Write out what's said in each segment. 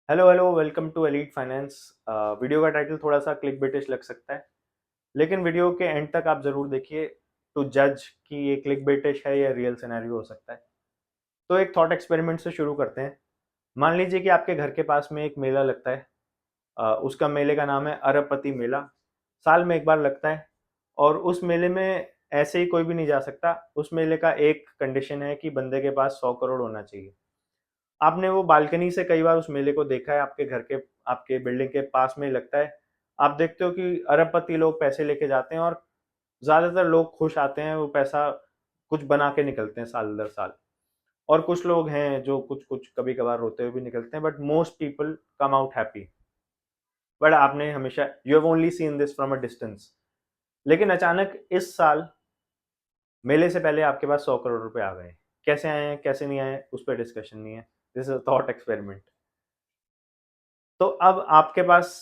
Hello hello, welcome to Elite Finance. Video का title थोड़ा सा क्लिक बेटिश लग सकता है, लेकिन वीडियो के एंड तक आप जरूर देखिए टू जज कि ये क्लिक बेटिश है या रियल सिनेरियो हो सकता है। तो एक थॉट एक्सपेरिमेंट से शुरू करते हैं। मान लीजिए कि आपके घर के पास में एक मेला लगता है। उसका मेले का नाम है अरबपति मेला। साल में एक बार लगता है और उस मेले में ऐसे ही कोई भी नहीं जा सकता। उस मेले का एक कंडीशन है कि बंदे के पास 100 करोड़ होना चाहिए। आपने वो बालकनी से कई बार उस मेले को देखा है, आपके घर के आपके बिल्डिंग के पास में ही लगता है। आप देखते हो कि अरबपति लोग पैसे लेके जाते हैं और ज्यादातर लोग खुश आते हैं, वो पैसा कुछ बना के निकलते हैं साल दर साल। और कुछ लोग हैं जो कुछ कुछ कभी कभार रोते हुए भी निकलते हैं, but most people come out happy. But आपने हमेशा you have only seen this from a distance. लेकिन अचानक इस साल मेले से पहले आपके पास 100 करोड़ रुपए आ गए। कैसे आए हैं कैसे नहीं आए उस पर डिस्कशन नहीं है। This is thought experiment. तो अब आपके पास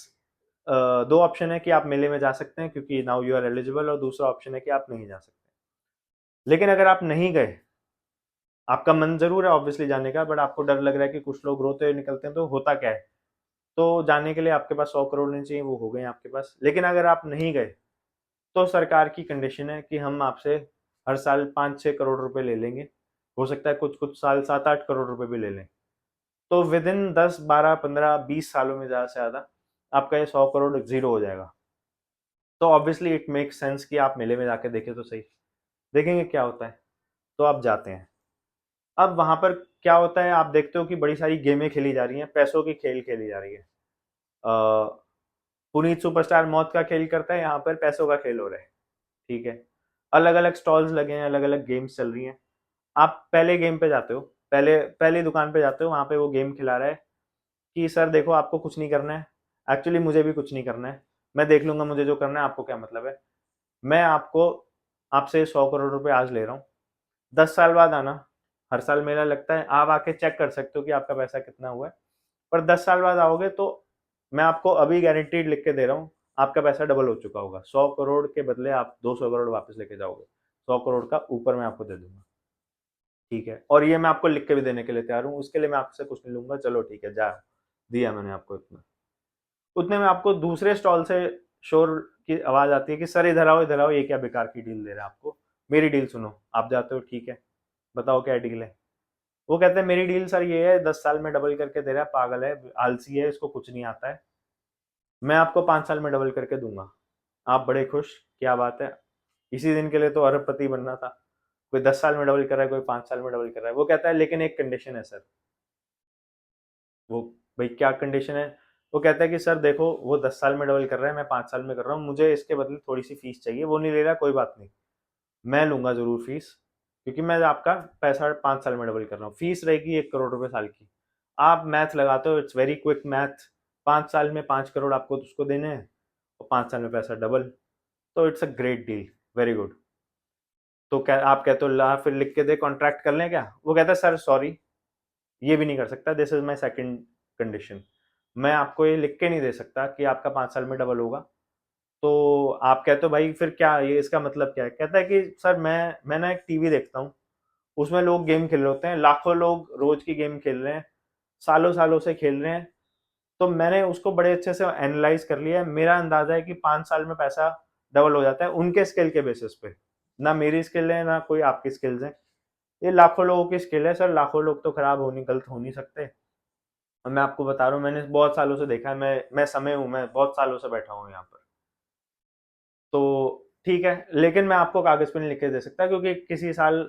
दो ऑप्शन है कि आप मेले में जा सकते हैं क्योंकि नाउ यू आर एलिजिबल, और दूसरा ऑप्शन है कि आप नहीं जा सकते। लेकिन अगर आप नहीं गए, आपका मन जरूर है ऑब्वियसली जाने का, बट आपको डर लग रहा है कि कुछ लोग रोते हुए निकलते हैं तो होता क्या है। तो जाने के लिए आपके पास 100 करोड़ नहीं चाहिए, वो हो गए आपके पास। लेकिन अगर आप नहीं गए तो सरकार की कंडीशन है कि हम आपसे हर साल 5-6 करोड़ रुपए ले लेंगे। हो सकता है कुछ कुछ साल 7-8 करोड़ रुपए भी ले लें। तो विद इन 10-12-15-20 सालों में ज्यादा से ज्यादा आपका ये 100 करोड़ जीरो हो जाएगा। तो ऑब्वियसली इट मेक सेंस कि आप मेले में जाके देखें तो सही। देखेंगे क्या होता है। तो आप जाते हैं। अब वहां पर क्या होता है, आप देखते हो कि बड़ी सारी गेमें खेली जा रही हैं, पैसों की खेल खेली जा रही है। पुनीत सुपरस्टार मौत का खेल करता है, यहाँ पर पैसों का खेल हो रहा है। ठीक है। अलग अलग स्टॉल्स लगे हैं, अलग अलग गेम्स चल रही हैं। आप पहले गेम पे जाते हो, पहले पहली दुकान पे जाते हो, वहां पे वो गेम खिला रहा है कि सर देखो आपको कुछ नहीं करना है। एक्चुअली मुझे भी कुछ नहीं करना है, मैं देख लूंगा मुझे जो करना है, आपको क्या मतलब है। मैं आपको आपसे 100 करोड़ रुपए आज ले रहा हूँ। 10 साल बाद आना। हर साल मेला लगता है, आप आके चेक कर सकते हो कि आपका पैसा कितना हुआ है। पर 10 साल बाद आओगे तो मैं आपको अभी गारंटीड लिख के दे रहा हूँ, आपका पैसा डबल हो चुका होगा। 100 करोड़ के बदले आप 200 करोड़ वापस लेके जाओगे। 100 करोड़ का ऊपर मैं आपको दे दूंगा। ठीक है, और ये मैं आपको लिख के भी देने के लिए तैयार हूँ, उसके लिए मैं आपसे कुछ नहीं लूंगा। चलो ठीक है, जा दिया मैंने आपको इतना। उतने में आपको दूसरे स्टॉल से शोर की आवाज आती है कि सर इधर आओ, ये क्या बेकार की डील दे रहे हैं आपको। मेरी डील सुनो। आप जाते हो, ठीक है, बताओ क्या डील है। वो कहते हैं मेरी डील सर ये है, 10 साल में डबल करके दे रहा है, पागल है, आलसी है, इसको कुछ नहीं आता है। मैं आपको 5 साल में डबल करके दूंगा। आप बड़े खुश, क्या बात है, इसी दिन के लिए तो अरबपति बनना था। कोई 10 साल में डबल कर रहा है, कोई 5 साल में डबल कर रहा है। वो कहता है लेकिन एक कंडीशन है सर। वो, भाई क्या कंडीशन है। वो कहता है कि सर देखो वो 10 साल में डबल कर रहा है, मैं 5 साल में कर रहा हूँ, मुझे इसके बदले थोड़ी सी फीस चाहिए। वो नहीं ले रहा, कोई बात नहीं, मैं लूंगा जरूर फीस, क्योंकि मैं आपका पैसा 5 साल में डबल कर रहा हूँ। फीस रहेगी 1 करोड़ रुपए साल की। आप मैथ लगाते हो, इट्स वेरी क्विक मैथ। 5 साल में 5 करोड़ आपको उसको देने हैं और 5 साल में पैसा डबल। तो it's a great deal, very good. तो क्या आप कहते हो ला फिर लिख के दे, कॉन्ट्रैक्ट कर लें क्या। वो कहता है सर सॉरी, ये भी नहीं कर सकता, this is my second condition. मैं आपको ये लिख के नहीं दे सकता कि आपका 5 साल में डबल होगा। तो आप कहते हो भाई फिर क्या, ये इसका मतलब क्या है। कहता है कि सर मैं ना एक टीवी देखता हूँ, उसमें लोग गेम खेल रहे होते हैं, लाखों लोग रोज की गेम खेल रहे हैं, सालों सालों से खेल रहे हैं। तो मैंने उसको बड़े अच्छे से एनालाइज कर लिया है, मेरा अंदाजा है कि 5 साल में पैसा डबल हो जाता है उनके स्किल के बेसिस पे। ना मेरी स्किल है ना कोई आपकी स्किल्स है, ये लाखों लोगों की स्किल है सर। लाखों लोग तो खराब हो नहीं, गलत हो नहीं सकते। और मैं आपको बता रहा हूँ, मैंने बहुत सालों से देखा है, मैं समय हूँ, मैं बहुत सालों से बैठा हूँ यहाँ पर। तो ठीक है, लेकिन मैं आपको कागज पे नहीं लिख के दे सकता क्योंकि किसी साल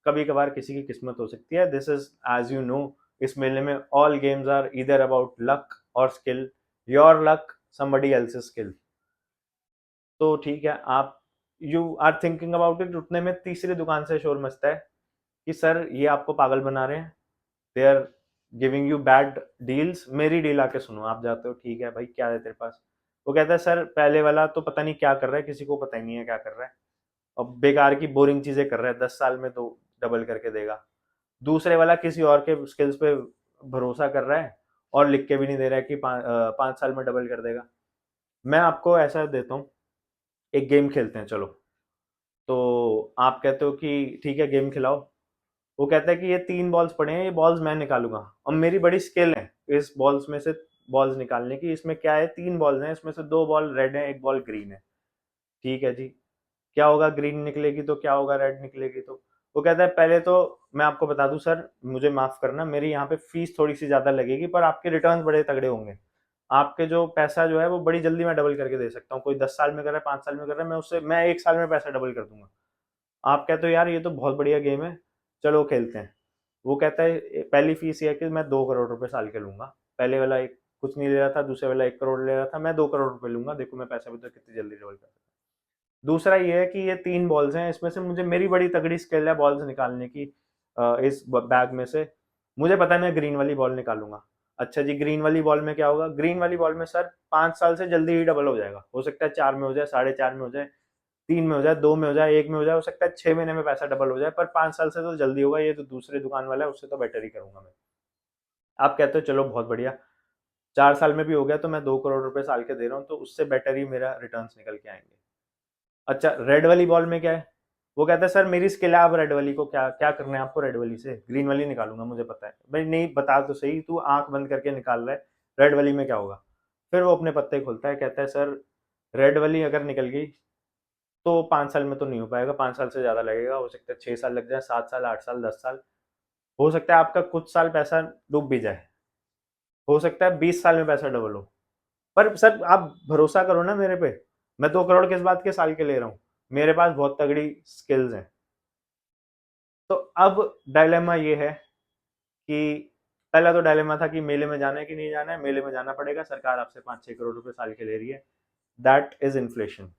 कभी कभार किसी की किस्मत हो सकती है। This is as you know, इस मेले में ऑल गेम्स आर इधर अबाउट लक और skill. Your luck, somebody else skill. तो ठीक है, आप you are thinking about it. उतने में तीसरी दुकान से शोर मचता है कि सर ये आपको पागल बना रहे हैं, they are giving you bad deals, मेरी डील आके सुनो। आप जाते हो, ठीक है भाई क्या है तेरे पास। वो कहता है सर पहले वाला तो पता नहीं क्या कर रहा है, किसी को पता ही नहीं है क्या कर रहा है, और बेकार की बोरिंग चीजें कर रहा है, 10 साल में तो डबल करके देगा। दूसरे वाला किसी और के स्किल्स पे भरोसा कर रहा है और लिख के भी नहीं दे रहा है कि 5 साल में डबल कर देगा। मैं आपको ऐसा देता हूँ, एक गेम खेलते हैं चलो। तो आप कहते हो कि ठीक है गेम खिलाओ। वो कहता है कि ये 3 बॉल्स पड़े हैं, ये बॉल्स मैं निकालूंगा और मेरी बड़ी स्किल है, इस बॉल्स में से बॉल्स निकालने की। इसमें क्या है, 3 बॉल्स हैं, इसमें से 2 बॉल रेड है, 1 बॉल ग्रीन है। ठीक है जी, क्या होगा, ग्रीन निकलेगी तो क्या होगा, रेड निकलेगी तो। वो कहता है पहले तो मैं आपको बता दूं सर, मुझे माफ करना, मेरी यहाँ पे फीस थोड़ी सी ज्यादा लगेगी, पर आपके रिटर्न बड़े तगड़े होंगे। आपके जो पैसा जो है वो बड़ी जल्दी मैं डबल करके दे सकता हूँ। कोई 10 साल में कर रहा है, 5 साल में कर रहा है, मैं 1 साल में पैसा डबल कर दूंगा। आप कहते हो यार ये तो बहुत बढ़िया गेम है, चलो खेलते हैं। वो कहता है पहली फीस ये है कि मैं 2 करोड़ रुपए साल के लूंगा। पहले वाला एक कुछ नहीं ले रहा था, दूसरे वाला 1 करोड़ ले रहा था, मैं 2 करोड़ रुपए लूंगा, देखो मैं पैसा भी तो कितनी जल्दी डबल कर सकता हूँ। दूसरा ये है कि ये 3 बॉल्स हैं, इसमें से मुझे मेरी बड़ी तगड़ी स्किल है बॉल्स निकालने की। इस बैग में से मुझे पता है मैं ग्रीन वाली बॉल निकालूंगा। अच्छा जी, ग्रीन वाली बॉल में क्या होगा, ग्रीन वाली बॉल में सर 5 साल से जल्दी ही डबल हो जाएगा। हो सकता है 4 में हो जाए, 4.5 में हो जाए, 3 में हो जाए, 2 में हो जाए, 1 में हो जाए, हो सकता है 6 महीने में पैसा डबल हो जाए, पर 5 साल से तो जल्दी होगा। ये तो दूसरे दुकान वाला है, उससे तो बेटर ही करूंगा मैं। आप कहते हो चलो बहुत बढ़िया, 4 साल में भी हो गया तो मैं 2 करोड़ रुपए साल के दे रहा हूँ, तो उससे बेटर ही मेरा रिटर्न्स निकल के आएंगे। अच्छा, रेड वाली बॉल में क्या है, वो कहता है सर मेरी स्किल है, आप रेड वाली को क्या क्या करना है आपको, रेड वाली से ग्रीन वाली निकालूंगा, मुझे पता है। भाई नहीं, बता तो सही, तू आंख बंद करके निकाल रहा है, रेड वाली में क्या होगा। फिर वो अपने पत्ते खोलता है, कहता है सर रेड वाली अगर निकल गई तो 5 साल में तो नहीं हो पाएगा, 5 साल से ज्यादा लगेगा, हो सकता है 6 साल लग जाए, 7 साल, 8 साल, 10 साल, हो सकता है आपका कुछ साल पैसा डूब भी जाए, हो सकता है 20 साल में पैसा डबल हो। पर सर आप भरोसा करो ना मेरे पे, मैं 2 करोड़ किस बात के साल के ले रहा हूँ, मेरे पास बहुत तगड़ी स्किल्स हैं। तो अब डायलेमा ये है कि पहला तो डायलेमा था कि मेले में जाना है कि नहीं जाना है, मेले में जाना पड़ेगा, सरकार आपसे 5-6 करोड़ रुपए साल के ले रही है, दैट इज इन्फ्लेशन।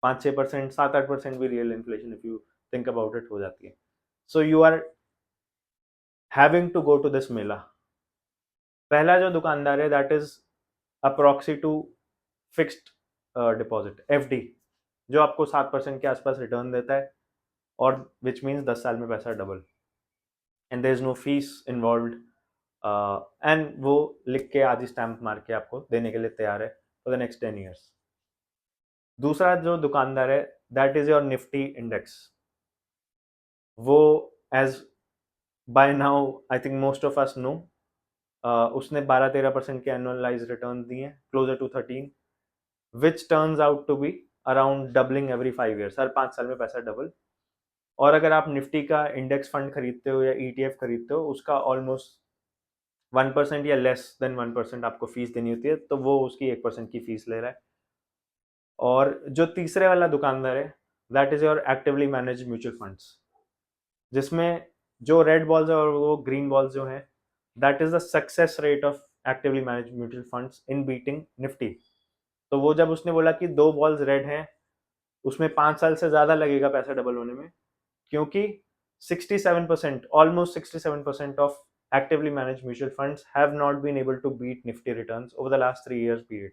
5-6%, 7-8% भी real inflation if you think about it हो जाती है। So you are having to go to this mela. पहला जो दुकानदार है that is a proxy to fixed deposit, FD, जो आपको 7% के आसपास रिटर्न देता है, और विच मीन्स 10 साल में पैसा double, and there is no fees involve, and वो लिख के आधी स्टैंप मार के आपको देने के लिए तैयार है फॉर द नेक्स्ट 10 years। दूसरा जो दुकानदार है that is your Nifty index. वो as by now I think most of us know, उसने 12-13% के एनुअलाइज रिटर्न दिए, closer to 13, which turns out to be around doubling every 5 years, हर 5 साल में पैसा डबल। और अगर आप निफ्टी का इंडेक्स फंड खरीदते हो या ईटीएफ खरीदते हो, उसका ऑलमोस्ट 1% या लेस देन 1% आपको फीस देनी होती है, तो वो उसकी 1% की फीस ले रहा है। और जो तीसरे वाला दुकानदार है that is your actively manage mutual funds, जिसमें जो रेड बॉल्स और वो ग्रीन बॉल्स जो हैं, that is the success rate of actively manage mutual funds in beating Nifty. तो वो जब उसने बोला कि 2 बॉल्स रेड हैं, उसमें 5 साल से ज्यादा लगेगा पैसा डबल होने में, क्योंकि 67%, almost 67% of actively managed mutual funds have not been able to beat Nifty returns over the last 3 years period।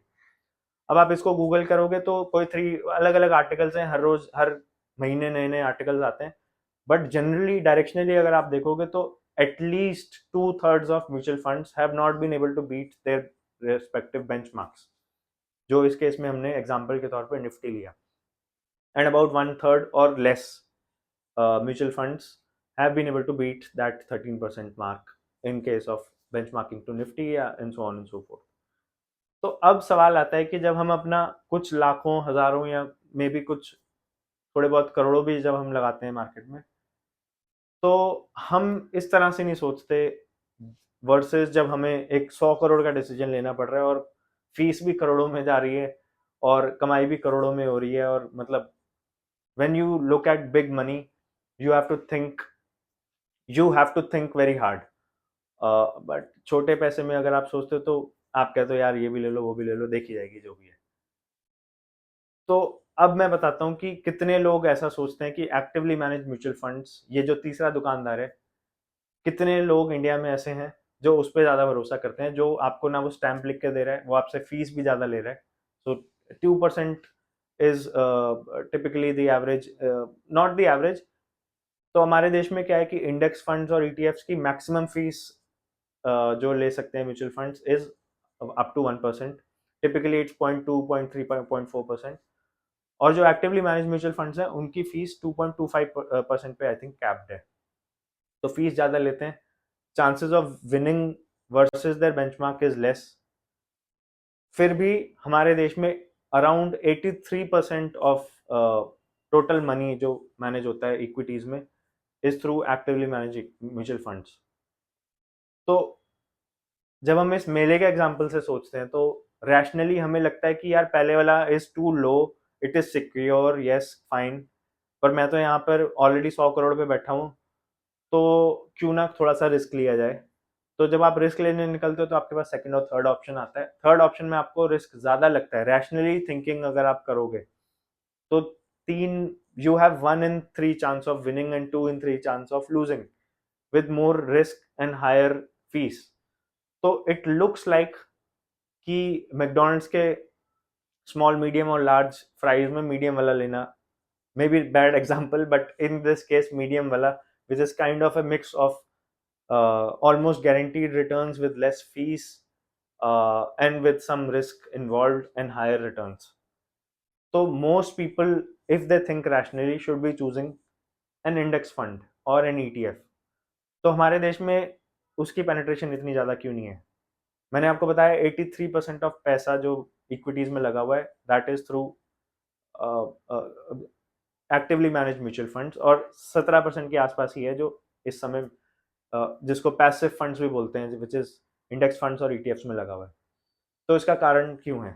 अब आप इसको गूगल करोगे तो कोई 3 अलग अलग आर्टिकल्स हैं, हर रोज हर महीने नए नए आर्टिकल्स आते हैं, बट जनरली डायरेक्शनली अगर आप देखोगे तो at least 2/3 of mutual funds have not been able to beat their respective benchmarks, जो इस केस में हमने एग्जांपल के तौर पे निफ्टी लिया, एंड अबाउट 1/3 और less mutual funds have been able to beat that 13% mark in case of benchmarking to Nifty and so on and so forth। तो अब सवाल आता है कि जब हम अपना कुछ लाखों, हजारों या मे बी कुछ थोड़े बहुत करोड़ों भी जब हम लगाते हैं मार्केट में, तो हम इस तरह से नहीं सोचते वर्सेस जब हमें एक 100 करोड़ का डिसीजन लेना पड़ रहा है और फीस भी करोड़ों में जा रही है और कमाई भी करोड़ों में हो रही है, और मतलब when you look at big money you have to think very hard। But छोटे पैसे में अगर आप सोचते हो तो आप कहते हो यार ये भी ले लो, वो भी ले लो, देखी जाएगी जो भी है। तो अब मैं बताता हूँ कि कितने लोग ऐसा सोचते हैं कि एक्टिवली मैनेज म्यूचुअल फंड्स, ये जो तीसरा दुकानदार है, कितने लोग इंडिया में ऐसे हैं जो उस पर ज्यादा भरोसा करते हैं, जो आपको ना वो स्टैंप लिख के दे रहा है, वो आपसे फीस भी ज्यादा ले रहा है। So 2% is typically the average, not the average. तो हमारे देश में क्या है कि इंडेक्स फंड्स और ईटीएफ्स की मैक्सिमम फीस जो ले सकते हैं mutual funds is up to 1%, typically it's 0.2, 0.3, 0.4%। और जो एक्टिवली मैनेज म्यूचुअल फंड्स हैं उनकी फीस 2.25% पे आई थिंक कैप्ड है। तो फीस ज्यादा लेते हैं, chances of winning versus their benchmark is less, फिर भी हमारे देश में अराउंड 83% ऑफ टोटल मनी जो मैनेज होता है इक्विटीज में is through actively manage mutual funds. तो जब हम इस मेले के एग्जाम्पल से सोचते हैं तो रैशनली हमें लगता है कि यार पहले वाला is too low, it is secure, yes fine, पर मैं तो यहाँ पर ऑलरेडी 100 करोड़ पे बैठा हूँ, तो क्यों ना थोड़ा सा रिस्क लिया जाए। तो जब आप रिस्क लेने निकलते हो तो आपके पास सेकंड और थर्ड ऑप्शन आता है। थर्ड ऑप्शन में आपको रिस्क ज्यादा लगता है, रैशनली थिंकिंग अगर आप करोगे तो तीन, you have 1 in 3 chance of winning and 2 in 3 chance of losing with more risk and higher fees. तो इट लुक्स लाइक कि मैकडोनल्ड्स के स्मॉल मीडियम और लार्ज फ्राइज में मीडियम वाला लेना, maybe bad example, but in this case medium वाला which is kind of a mix of almost guaranteed returns with less fees and with some risk involved and higher returns. So most people, if they think rationally, should be choosing an index fund or an ETF. तो हमारे देश में उसकी penetration इतनी ज़्यादा क्यों नहीं है? मैंने आपको बताया 83% ऑफ पैसा जो इक्विटीज में लगा हुआ है that is through actively manage mutual funds, और 17% के आसपास ही है जो इस समय जिसको पैसिव फंड्स भी बोलते हैं, विच इज इंडेक्स फंड्स और ईटीएफ्स में लगा हुआ है। तो इसका कारण क्यों है?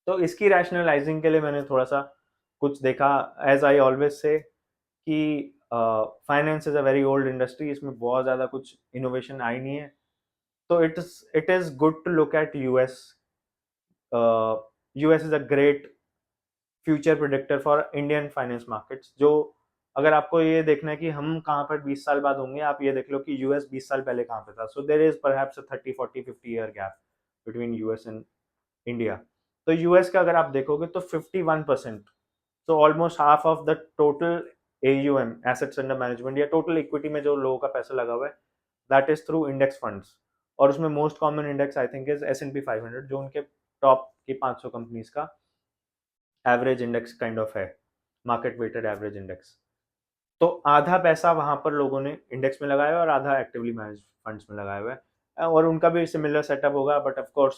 तो इसकी रैशनलाइजिंग के लिए मैंने थोड़ा सा कुछ देखा। एज आई ऑलवेज से कि finance is a very old industry, इसमें बहुत ज़्यादा कुछ इनोवेशन आई नहीं है। तो it is good to look at US. US is a great future predictor for Indian finance markets. जो अगर आपको ये देखना है कि हम कहाँ पर 20 साल बाद होंगे, आप ये देख लो कि यूएस 20 साल पहले कहाँ पे था। So there is perhaps 30 40 50 year gap between US and India. तो यूएस का अगर आप देखोगे तो 51%, so almost half of the total AUM, assets under management, या टोटल इक्विटी में जो लोगों का पैसा लगा हुआ है, that is through index funds. और उसमें most common index I think is S&P 500, जो उनके टॉप की 500 कंपनीज का एवरेज इंडेक्स काइंड ऑफ है, मार्केट वेटेड एवरेज इंडेक्स। तो आधा पैसा वहां पर लोगों ने इंडेक्स में लगाया और आधा एक्टिवली मैनेज फंड्स में लगाया हुआ है, और उनका भी सिमिलर सेटअप होगा। बट ऑफ कोर्स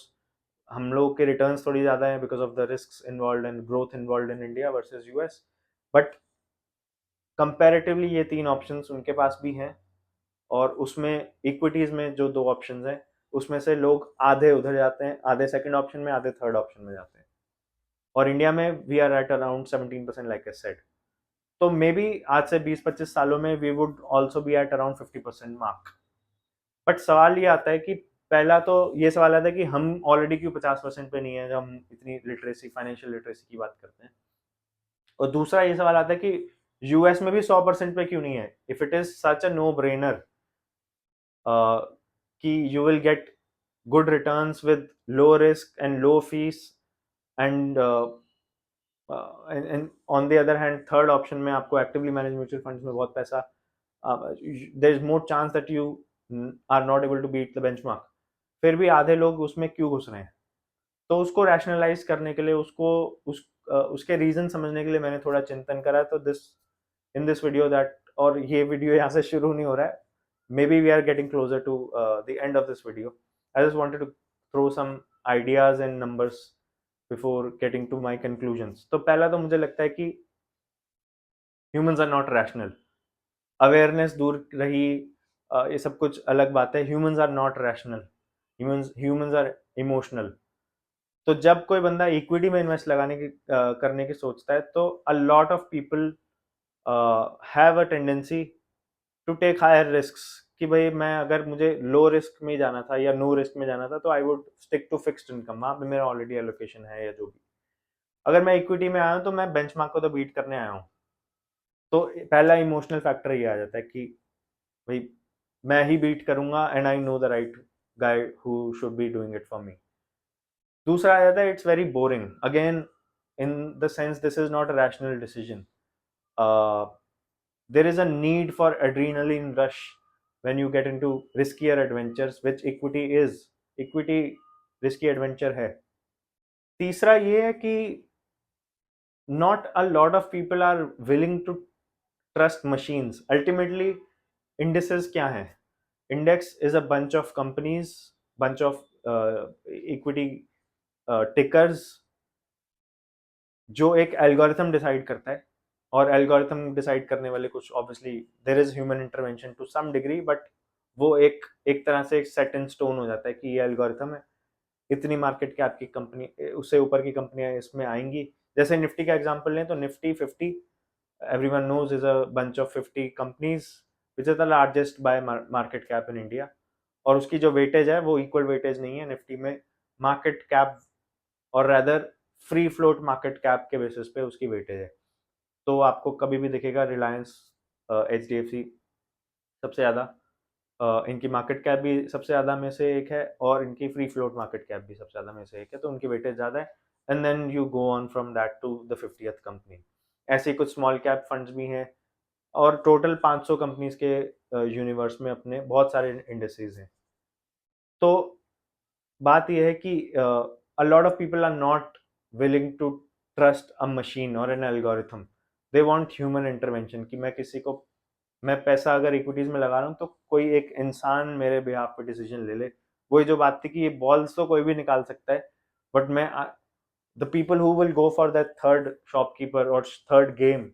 हम लोगों के रिटर्न्स थोड़ी ज़्यादा हैं because of the risk involve and growth involve in India versus US. But comparatively ये तीन ऑप्शंस उनके पास भी हैं, और उसमें इक्विटीज में जो दो ऑप्शंस हैं उसमें से लोग आधे उधर जाते हैं, आधे सेकंड ऑप्शन में, आधे थर्ड ऑप्शन में जाते हैं। और इंडिया में we are at around 17% like I said. तो मे बी आज से 20-25 सालों में we would also be at around 50% mark. But सवाल ये आता है कि पहला तो ये सवाल आता है कि हम ऑलरेडी क्यों 50% पे नहीं है जब हम इतनी लिटरेसी, फाइनेंशियल लिटरेसी की बात करते हैं। और दूसरा ये सवाल आता है कि यूएस में भी 100% पे क्यों नहीं है, if it is such a no brainer कि you will get good returns with low risk and low fees, and and on the other hand third option में आपको एक्टिवली मैनेज म्यूचुअल फंड्स में बहुत पैसा, there is more chance that you are not able to beat the benchmark, फिर भी आधे लोग उसमें क्यों घुस रहे हैं? तो उसको रैशनलाइज करने के लिए, उसके रीजन समझने के लिए मैंने थोड़ा चिंतन करा। तो this in this video that, और ये वीडियो यहाँ से शुरू नहीं हो रहा है, maybe we are getting closer to the end of this video. I just wanted to throw some ideas and numbers before getting to my conclusions. तो पहला तो मुझे लगता है कि humans are not rational. Awareness दूर रही, ये सब कुछ अलग बात है। Humans are not rational, humans are emotional. तो जब कोई बंदा इक्विटी में इन्वेस्ट करने की सोचता है, तो a lot of people have a tendency to take higher risk, कि भाई मैं अगर मुझे लो रिस्क में जाना था या नो रिस्क में जाना था तो I would stick to fixed income, वहां पे मेरा ऑलरेडी एलोकेशन है या जो भी। अगर मैं इक्विटी में आया हूँ तो मैं बेंचमार्क को तो बीट करने आया हूँ। तो पहला इमोशनल फैक्टर ये आ जाता है कि भाई मैं ही बीट करूंगा and I know the right guy who should be doing it for me. दूसरा आ जाता है it's very boring, again in the sense this is not a rational decision. there is a need for adrenaline rush when you get into riskier adventures, which equity is। equity risky adventure है। तीसरा ये है कि not a lot of people are willing to trust machines। ultimately indices क्या है? Index is a bunch of companies, bunch of equity tickers जो एक algorithm decide करता है, और एल्गोरिथम डिसाइड करने वाले कुछ obviously there is human intervention to some degree, but वो एक एक तरह से एक सेट इन स्टोन हो जाता है कि ये एल्गोरिथम है, इतनी मार्केट कैप की कंपनी, उससे ऊपर की कंपनियां इसमें आएंगी। जैसे निफ्टी का एग्जांपल लें तो Nifty 50 everyone knows is a bunch of 50 companies which is the largest by market cap in India, और उसकी जो वेटेज है वो इक्वल वेटेज नहीं है निफ्टी में मार्केट कैप, और rather free float market cap के बेसिस पे उसकी वेटेज है। तो आपको कभी भी दिखेगा रिलायंस, एच डी एफ सी सबसे ज़्यादा, इनकी मार्केट कैप भी सबसे ज़्यादा में से एक है, और इनकी फ्री फ्लोट मार्केट कैप भी सबसे ज़्यादा में से एक है, तो उनकी वेटेज ज़्यादा है। And then you go on from that to the 50th company. ऐसे ही कुछ स्मॉल कैप फंड्स भी हैं, और टोटल 500 कंपनीज के यूनिवर्स में अपने बहुत सारे इंडस्ट्रीज हैं। तो बात यह है कि a lot of people are not willing to trust a machine or an algorithm. They want human intervention कि मैं किसी को, मैं पैसा अगर इक्विटीज में लगा रहा हूँ तो कोई एक इंसान मेरे बिहाफ पे डिसीजन ले ले। वही जो बात थी कि ये बॉल्स तो कोई भी निकाल सकता है, बट मैं the people who will go for that third shopkeeper और third game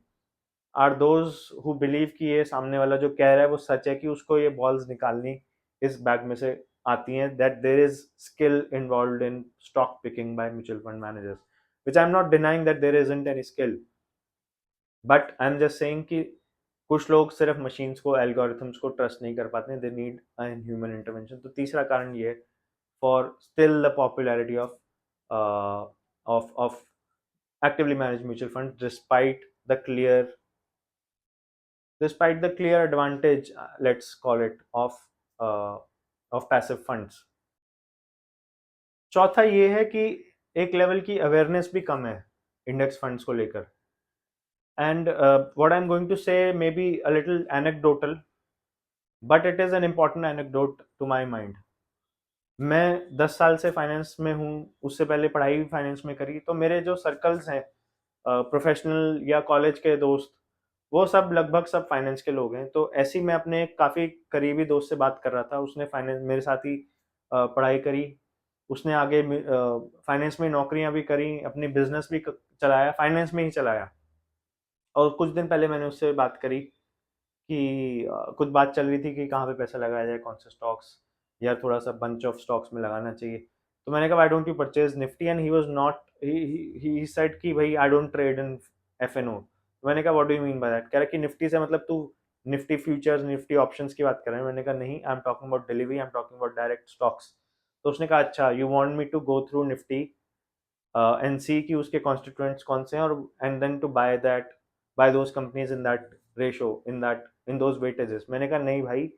are those who believe कि ये सामने वाला जो कह रहा है वो सच है, कि उसको ये बॉल्स निकालनी इस बैग में से आती हैं, that there is skill involve in stock picking by mutual fund managers, which I am not denying that there isn't any skill, but I am just saying कि कुछ लोग सिर्फ मशीन्स को, एल्गोरिथम्स को ट्रस्ट नहीं कर पाते, they need an human intervention. तो तीसरा कारण ये है for still the popularity of of actively managed mutual funds the clear despite the clear advantage, let's call it, uh, of passive funds। चौथा ये है कि एक लेवल की अवेयरनेस भी कम है इंडेक्स फंड्स को लेकर, and what I am going to say may be a little anecdotal, but it is an important anecdote to my mind. मैं 10 साल से फाइनेंस में हूँ, उससे पहले पढ़ाई भी फाइनेंस में करी, तो मेरे जो सर्कल्स हैं प्रोफेशनल या कॉलेज के दोस्त, वो सब लगभग सब फाइनेंस के लोग हैं। तो ऐसे ही मैं अपने काफ़ी करीबी दोस्त से बात कर रहा था, उसने फाइनेंस मेरे साथ ही पढ़ाई करी, उसने आगे फाइनेंस में नौकरियां भी करी, अपनी बिजनेस भी चलाया, फाइनेंस में ही चलाया। और कुछ दिन पहले मैंने उससे बात करी कि कुछ बात चल रही थी कि कहाँ पे पैसा लगाया जाए, कौन से स्टॉक्स, या थोड़ा सा बंच ऑफ स्टॉक्स में लगाना चाहिए। तो मैंने कहा why don't you purchase Nifty, and he was not, he said कि भाई I don't trade in F and O. तो मैंने कहा what do you mean by that? कह रहा कि निफ्टी से मतलब तू निफ्टी फ्यूचर्स, निफ्टी ऑप्शंस की बात कर रहा है। मैंने कहा नहीं, I am talking about delivery, I am talking about direct stocks. तो उसने कहा अच्छा, you want me to go through Nifty and see कि उसके कॉन्स्टिट्यूएंट्स कौन से हैं, और and then to buy that, buy those companies in that ratio, in those weightages. मैंने कहा नहीं भाई,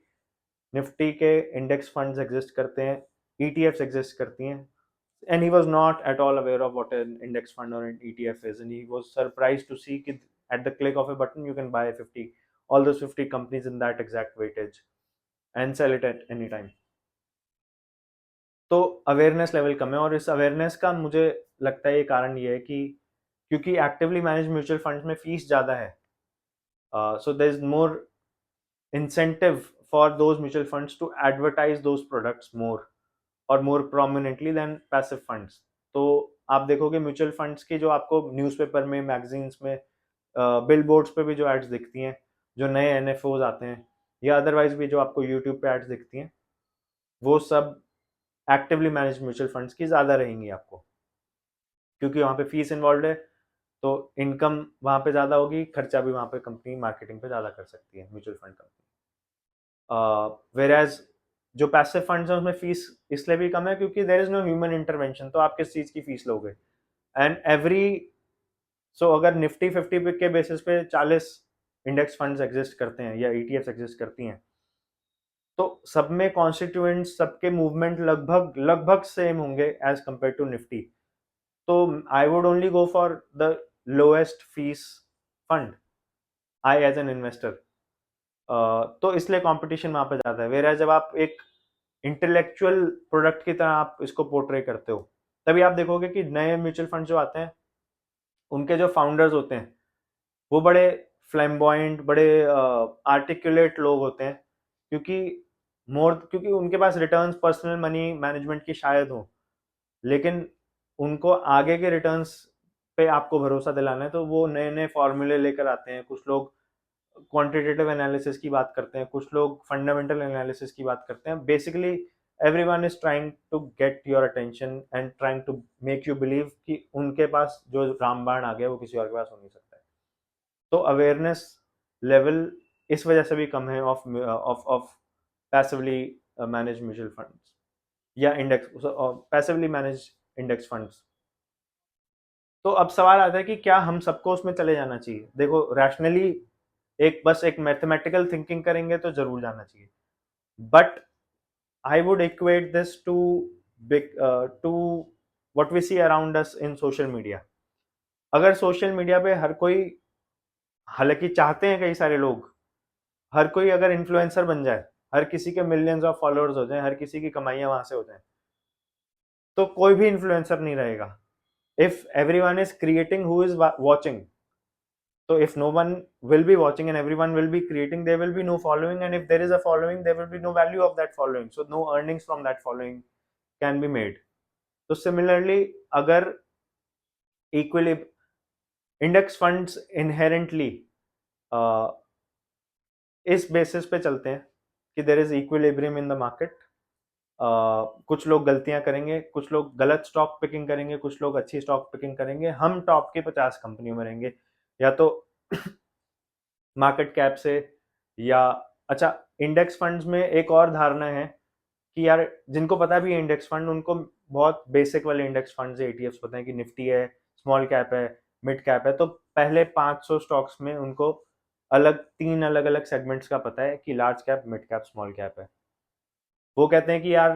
निफ्टी के इंडेक्स फंड्स एग्जिस्ट करते हैं, ईटीएफ्स एग्जिस्ट करती हैं, and he was not at all aware of what an index fund or an ETF is, and he was surprised to see that at the click of a button you can buy 50, all those 50 companies in that exact weightage and sell it at any time। तो awareness level कम है, और इस awareness का मुझे लगता है ये कारण ये है कि क्योंकि एक्टिवली मैनेज म्यूचुअल फंड्स में फीस ज़्यादा है, so there is more incentive for those mutual funds to advertise those products more और more prominently than passive funds। तो आप देखोगे म्यूचुअल फंड्स की जो आपको न्यूज़पेपर में, मैगजीन्स में, बिल बोर्ड्स पे भी जो एड्स दिखती हैं, जो नए एनएफओज आते हैं, या अदरवाइज भी जो आपको यूट्यूब पे एड्स दिखती हैं, वो सब एक्टिवली मैनेज म्यूचुअल फंड्स की ज़्यादा रहेंगी आपको, क्योंकि वहाँ पे फीस इन्वॉल्व है, तो इनकम वहाँ पे ज़्यादा होगी, खर्चा भी वहाँ पे कंपनी मार्केटिंग पे ज़्यादा कर सकती है म्यूचुअल फंड कंपनी। वेराज जो पैसिव फंड्स हैं उसमें फीस इसलिए भी कम है क्योंकि there is no human intervention. तो आप किस चीज़ की फीस लोगे? एंड एवरी, सो अगर निफ्टी 50 के बेसिस पे 40 इंडेक्स फंड्स एग्जिस्ट करते हैं या ईटीएफ्स एग्जिस्ट करती हैं, तो सब में कॉन्स्टिट्यूएंट्स, सबके मूवमेंट लगभग लगभग सेम होंगे एज कंपेयर टू निफ्टी। तो I would only go for the lowest fees fund, I as an investor. तो इसलिए कंपटीशन वहां पे ज्यादा है। वेर जब आप एक इंटेलेक्चुअल प्रोडक्ट की तरह आप इसको पोर्ट्रे करते हो, तभी आप देखोगे कि नए म्यूचुअल फंड जो आते हैं उनके जो फाउंडर्स होते हैं वो बड़े फ्लैम्बॉयंट, बड़े आर्टिकुलेट लोग होते हैं, क्योंकि मोर, क्योंकि उनके पास रिटर्न्स पर्सनल मनी मैनेजमेंट की शायद हो, लेकिन उनको आगे के रिटर्न्स पे आपको भरोसा दिलाना है, तो वो नए नए फॉर्मूले लेकर आते हैं। कुछ लोग क्वांटिटेटिव एनालिसिस की बात करते हैं, कुछ लोग फंडामेंटल एनालिसिस की बात करते हैं। Basically everyone is trying to get your attention and trying to make you believe कि उनके पास जो रामबाण आ गया वो किसी और के पास हो नहीं सकता है। तो अवेयरनेस लेवल इस वजह से भी कम है of of of passively manage mutual funds या index, passively manage index funds. तो अब सवाल आता है कि क्या हम सबको उसमें चले जाना चाहिए? देखो, रैशनली एक बस एक मैथमेटिकल थिंकिंग करेंगे तो जरूर जाना चाहिए, but I would equate this to big to what we see around us in social media. अगर सोशल मीडिया पे हर कोई, हालांकि चाहते हैं कई सारे लोग, हर कोई अगर इन्फ्लुएंसर बन जाए, हर किसी के मिलियंस ऑफ फॉलोअर्स हो जाए, हर किसी की कमाइयां वहां से हो जाए, तो कोई भी इन्फ्लुएंसर नहीं रहेगा। If everyone is creating who is watching, so if no one will be watching and everyone will be creating, there will be no following, and if there is a following, there will be no value of that following, so no earnings from that following can be made. So similarly, अगर equilibrium, index funds inherently इस basis पे चलते हैं कि there is equilibrium in the market. कुछ लोग गलतियां करेंगे, कुछ लोग गलत स्टॉक पिकिंग करेंगे, कुछ लोग अच्छी स्टॉक पिकिंग करेंगे। हम टॉप की 50 कंपनियों में रहेंगे, या तो मार्केट कैप से, या अच्छा, इंडेक्स फंड्स में एक और धारणा है कि यार जिनको पता भी है इंडेक्स फंड, उनको बहुत बेसिक वाले इंडेक्स फंड एटीएफ्स पता है कि निफ्टी है, स्मॉल कैप है, मिड कैप है। तो पहले 500 स्टॉक्स में उनको तीन अलग अलग सेगमेंट्स का पता है कि large cap, mid cap, small cap है। वो कहते हैं कि यार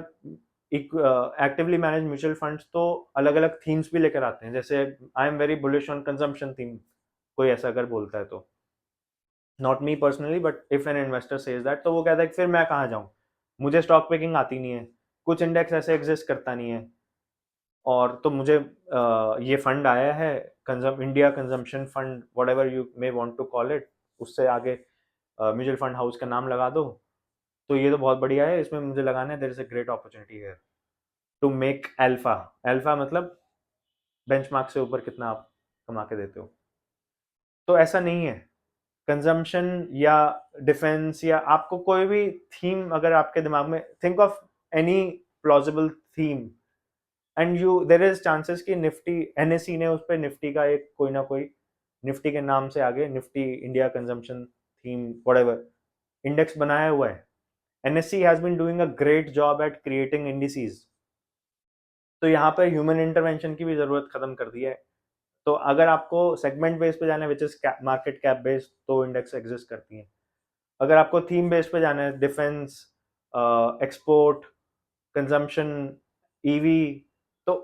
एक्टिवली मैनेज म्यूचुअल फंड्स तो अलग अलग थीम्स भी लेकर आते हैं, जैसे I am very bullish on consumption theme, कोई ऐसा अगर बोलता है तो, not me personally but if an investor says that, तो वो कहता है कि फिर मैं कहाँ जाऊँ, मुझे स्टॉक पिकिंग आती नहीं है, कुछ इंडेक्स ऐसे एग्जिस्ट करता नहीं है, और तो मुझे ये फंड आया है, India consumption fund, whatever you may want to call it, उससे आगे म्यूचुअल फंड हाउस का नाम लगा दो, तो ये तो बहुत बढ़िया है, इसमें मुझे लगाना है, there is a great opportunity है टू मेक अल्फा। अल्फा मतलब बेंचमार्क से ऊपर कितना आप कमा के देते हो। तो ऐसा नहीं है। कंजम्पशन या डिफेंस, या आपको कोई भी थीम अगर आपके दिमाग में, think of any plausible theme, and you there is chances कि निफ्टी, एनएससी ने उस पर निफ्टी का एक कोई ना कोई, निफ्टी के नाम से आगे Nifty India consumption theme whatever index बनाया हुआ है। NSC has been doing a great job at creating indices. तो यहाँ पर ह्यूमन इंटरवेंशन की भी जरूरत खत्म कर दी है। तो अगर आपको सेगमेंट बेस पे जाना है, which is market cap based, तो इंडेक्स एग्जिस्ट करती है। अगर आपको थीम बेस पे जाना है, डिफेंस, एक्सपोर्ट, कंजम्पशन, ईवी, तो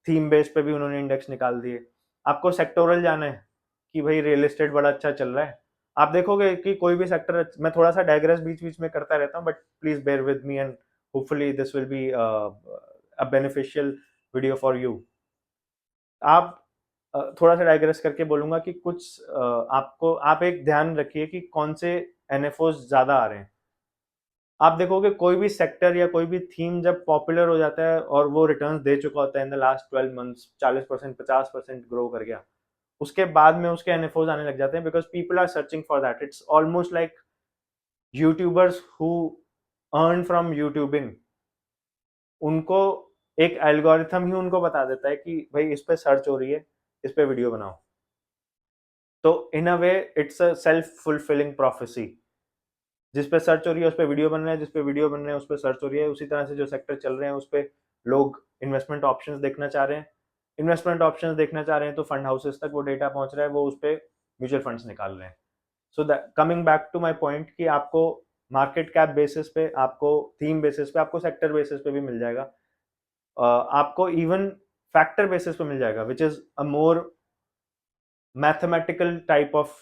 थीम बेस पे भी उन्होंने इंडेक्स निकाल दिए। आपको सेक्टोरल जाना है कि भाई रियल एस्टेट बड़ा अच्छा चल रहा है, आप देखोगे कि कोई भी सेक्टर, मैं थोड़ा सा डायग्रेस बीच बीच में करता रहता हूँ, but please bear with me and hopefully this will be a beneficial video for you. आप थोड़ा सा डाइग्रेस करके बोलूंगा कि कुछ आपको, आप एक ध्यान रखिए कि कौन से एनएफओस ज्यादा आ रहे हैं। आप देखोगे कोई भी सेक्टर या कोई भी थीम जब पॉपुलर हो जाता है और वो रिटर्न्स दे चुका होता है in the last 12 months, 40%, 50% grow कर गया, उसके बाद में उसके एनएफओस आने लग जाते हैं, because people are searching for that. It's almost like YouTubers who earn from YouTubing, उनको एक एल्गोरिथम ही उनको बता देता है कि भाई इस पे सर्च हो रही है, इस पे वीडियो बनाओ। तो in a way it's a self fulfilling prophecy, जिस पे सर्च हो रही है उस पे वीडियो बन रहा है, जिस पे वीडियो बन रहे हैं उस पे सर्च हो रही है। उसी तरह से जो सेक्टर चल रहे हैं उस पे लोग इन्वेस्टमेंट ऑप्शंस देखना चाह रहे हैं, इन्वेस्टमेंट ऑप्शंस देखना चाह रहे हैं, तो फंड हाउसेस तक वो डेटा पहुंच रहा है, वो उस पे म्यूचुअल फंड्स निकाल रहे हैं। So coming back to my point कि आपको मार्केट कैप बेसिस पे, आपको थीम बेसिस पे, आपको सेक्टर बेसिस पे भी मिल जाएगा, आपको इवन फैक्टर बेसिस पे मिल जाएगा, which is a more mathematical type of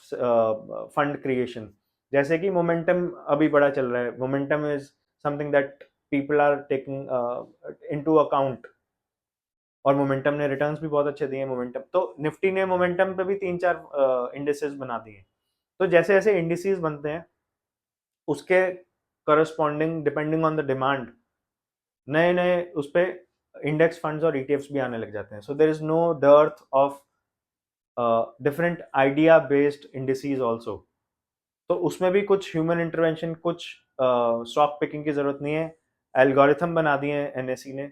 fund creation. जैसे कि मोमेंटम अभी बड़ा चल रहा है, momentum is something that people are taking into account, और मोमेंटम ने रिटर्न्स भी बहुत अच्छे दिए। मोमेंटम, तो निफ्टी ने मोमेंटम पे भी 3-4 इंडिसेस बना दिए। तो जैसे जैसे इंडिसेस बनते हैं, उसके corresponding depending on the demand नए नए उस पे इंडेक्स फंड्स और ईटीएफ्स भी आने लग जाते हैं. So there is no dearth of different idea based indices also. तो उसमें भी कुछ ह्यूमन इंटरवेंशन, कुछ स्टॉक पिकिंग की जरूरत नहीं है. एल्गोरिथम बना दिए हैं एनएसई ने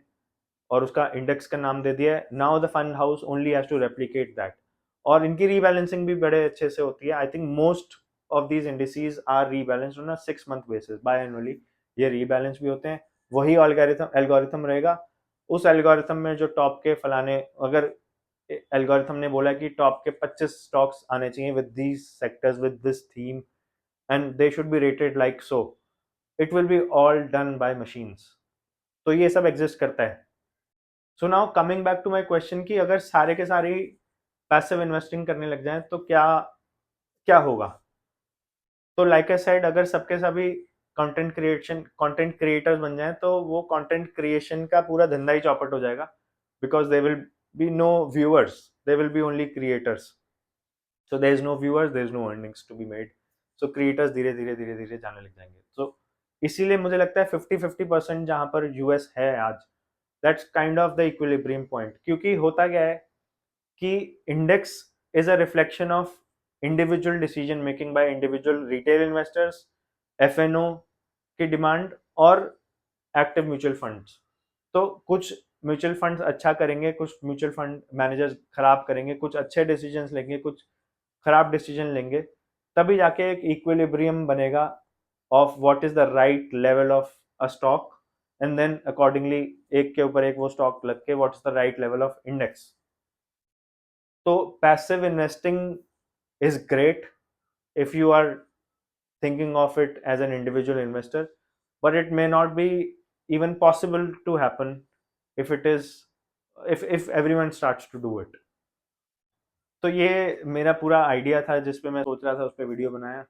और उसका इंडेक्स का नाम दे दिया है. Now the fund house only has to replicate that. और इनकी रीबैलेंसिंग भी बड़े अच्छे से होती है. I think most of these indices are rebalanced on a 6 month basis biannually. ये रीबैलेंस भी होते हैं. वही एल्गोरिथम रहेगा. उस एल्गोरिथम में जो टॉप के फलाने, अगर एल्गोरिथम ने बोला कि टॉप के 25 स्टॉक्स आने चाहिए with these sectors with this theme and they should be rated like so, it will be all done by machines. तो ये सब एग्जिस्ट करता है. So now coming back to my question कि अगर सारे के सारे पैसिव इन्वेस्टिंग करने लग जाएं तो क्या क्या होगा. तो लाइक आई सेड, अगर सबके सभी कंटेंट क्रिएटर्स बन जाएं तो वो कंटेंट क्रिएशन का पूरा धंधा ही चौपट हो जाएगा. Because they will be no viewers, they will be only creators. So there is no viewers, there is no earnings to be made. So creators धीरे धीरे जाने लग जाएंगे. सो इसीलिए मुझे लगता है 50-50% जहां पर यूएस है आज, that's kind of the equilibrium point. क्योंकि होता क्या है कि index is a reflection of individual decision making by individual retail investors, F and O की डिमांड और एक्टिव म्यूचुअल फंड्स. तो कुछ म्यूचुअल फंड्स अच्छा करेंगे, कुछ म्यूचुअल फंड मैनेजर्स खराब करेंगे, कुछ अच्छे डिसीजंस लेंगे, कुछ खराब डिसीजन लेंगे. तभी जाके एक इक्विलिब्रियम बनेगा of what is the right level of a stock and then accordingly एक के ऊपर एक वो स्टॉक लग के what is the right level of index. तो passive investing is great if you are thinking of it as an individual investor, but it may not be even possible to happen if it is if everyone starts to do it. तो ये मेरा पूरा idea था जिस पे मैं सोच रहा था उस पे वीडियो बनाया.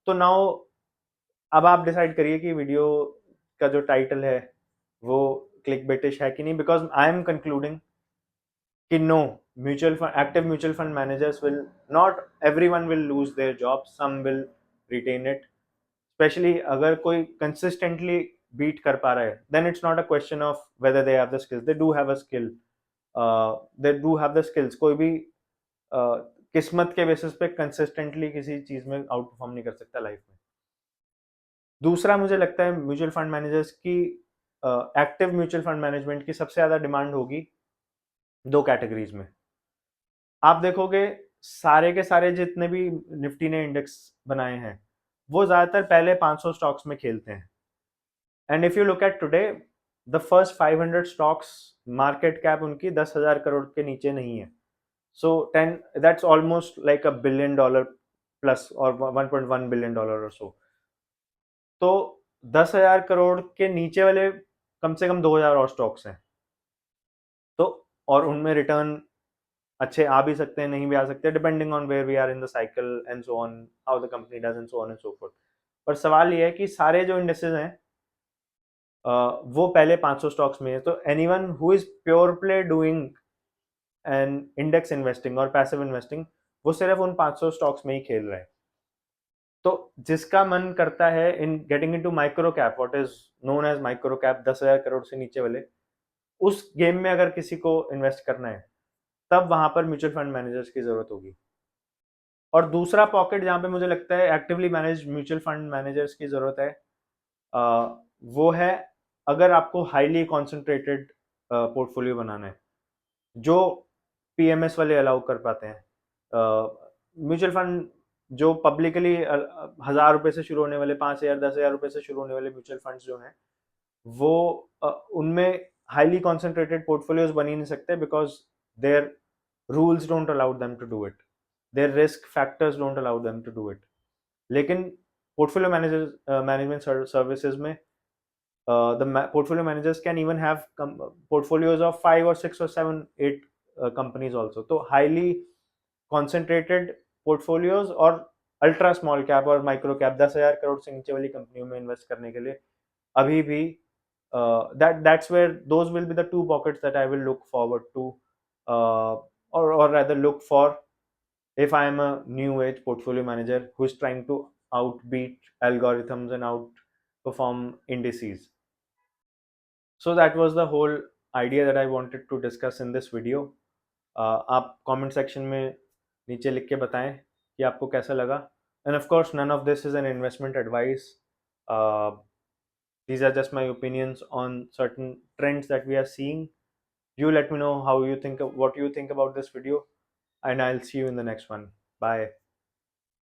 तो नाउ अब आप डिसाइड करिए कि वीडियो का जो टाइटल है वो क्लिक बेटिश है कि नहीं. बिकॉज आई एम कंक्लूडिंग कि no, mutual fund, active mutual fund managers will not, everyone will lose their job, some will retain it. Specially अगर कोई कंसिस्टेंटली बीट कर पा रहा है, then it's not a question of whether they have the skills. They do have a skill, they do have the skills. कोई भी किस्मत के बेसिस पे कंसिस्टेंटली किसी चीज में आउट परफॉर्म नहीं कर सकता लाइफ में. दूसरा मुझे लगता है म्यूचुअल फंड मैनेजर्स की, एक्टिव म्यूचुअल फंड मैनेजमेंट की सबसे ज्यादा डिमांड होगी दो कैटेगरीज में. आप देखोगे सारे के सारे जितने भी निफ्टी ने इंडेक्स बनाए हैं वो ज्यादातर पहले 500 स्टॉक्स में खेलते हैं. And if you look at today, the first 500 stocks market cap उनकी 10,000 करोड़ के नीचे नहीं है. सो 10, that's almost like $1 billion plus और $1.1 billion और सो. तो 10,000 करोड़ के नीचे वाले कम से कम 2,000 और स्टॉक्स हैं. तो और उनमें रिटर्न अच्छे आ भी सकते हैं, नहीं भी आ सकते, depending on where we are in the cycle and so on, how the company does and so on and so forth. पर सवाल ये है कि सारे जो इंडेक्सेस हैं वो पहले 500 स्टॉक्स में है. तो anyone who is pure play doing and index investing और पैसिव इन्वेस्टिंग, वो सिर्फ उन 500 स्टॉक्स में ही खेल रहे हैं. तो जिसका मन करता है in getting into micro cap, what is known as micro cap, 10,000 crore से नीचे वाले, उस गेम में अगर किसी को इन्वेस्ट करना है तब वहां पर म्यूचुअल फंड मैनेजर्स की जरूरत होगी. और दूसरा पॉकेट जहां पे मुझे लगता है actively manage mutual fund managers की जरूरत है, वो है अगर आपको हाईली कॉन्सेंट्रेटेड पोर्टफोलियो बनाना है जो पीएमएस वाले अलाउ कर पाते हैं. म्यूचुअल फंड जो पब्लिकली 1,000 रुपए से शुरू होने वाले, 5,000 10,000 रुपए से शुरू होने वाले म्यूचुअल फंड्स जो हैं वो उनमें हाईली कॉन्सेंट्रेटेड पोर्टफोलियोज बन ही नहीं सकते. Because their rules don't allow them to do it, their risk factors don't allow them to do it. लेकिन पोर्टफोलियो मैनेजमेंट सर्विसेज में the portfolio managers can even have portfolios of 5 or 6 or 7 8 companies also. तो highly concentrated portfolios और ultra small cap और micro cap 10,000 crore से नीचे वाली कंपनियों में इन्वेस्ट करने के लिए अभी भी that's where those will be the two pockets that I will look forward to, or rather look for if I am a new age portfolio manager who is trying to outbeat algorithms and outperform indices. So that was the whole idea that I wanted to discuss in this video. आप comment section में नीचे लिख के बताएं कि आपको कैसा लगा. And of course, none of this is an investment advice. Uh, these are just my opinions on certain trends that we are seeing. You let me know how you think, what you think about this video, and I'll see you in the next one. Bye.